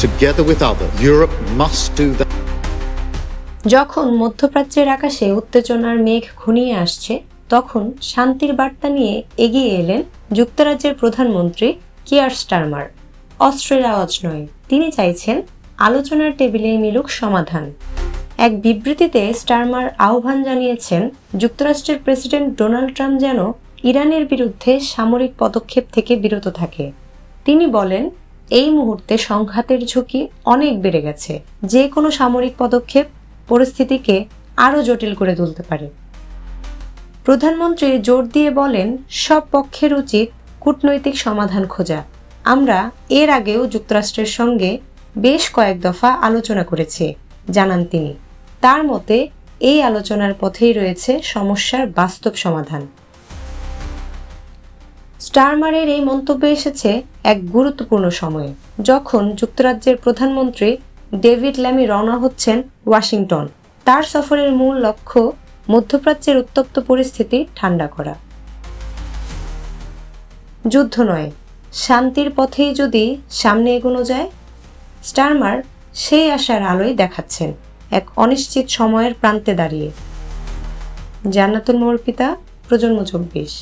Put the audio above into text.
Together with others, Europe must do that. যখন মধ্যপ্রাচ্যের আকাশে উত্তেজনার মেঘ ঘনিয়ে আসছে, তখন শান্তির বার্তা নিয়ে এগিয়ে এলেন যুক্তরাজ্যের প্রধানমন্ত্রী কিয়ার স্টারমার। অস্ত্রের আওয়াজ নয়, তিনি চাইছেন আলোচনার টেবিলেই মিলুক সমাধান। এক বিবৃতিতে স্টারমার আহ্বান জানিয়েছেন যুক্তরাষ্ট্রের প্রেসিডেন্ট ডোনাল্ড ট্রাম্প যেন ইরানের বিরুদ্ধে সামরিক পদক্ষেপ থেকে বিরত থাকে। তিনি বলেন, এই মুহূর্তে সংঘাতের ঝুঁকি অনেক বেড়ে গেছে, যে কোনো সামরিক পদক্ষেপ পরিস্থিতিকে আরও জটিল করে তুলতে পারে। প্রধানমন্ত্রী জোর দিয়ে বলেন, সব পক্ষের উচিত কূটনৈতিক সমাধান খোঁজা। আমরা এর আগেও যুক্তরাষ্ট্রের সঙ্গে বেশ কয়েক দফা আলোচনা করেছি, জানান তিনি। তার মতে এই আলোচনার পথেই রয়েছে সমস্যার বাস্তব সমাধান। স্টারমারের এই মন্তব্য এসেছে এক গুরুত্বপূর্ণ সময়ে, যখন যুক্তরাজ্যের প্রধানমন্ত্রী ডেভিড ল্যামি রওনা হচ্ছেন ওয়াশিংটন। তার সফরের মূল লক্ষ্য মধ্যপ্রাচ্যের উত্তপ্ত পরিস্থিতি ঠান্ডা করা। যুদ্ধ নয়, শান্তির পথেই যদি সামনে এগোনো যায়। স্টারমার সেই আশার আলোয় দেখাচ্ছেন, এক অনিশ্চিত সময়ের প্রান্তে দাঁড়িয়ে। জান্নাতুল মোর পিতা, প্রজন্ম 24।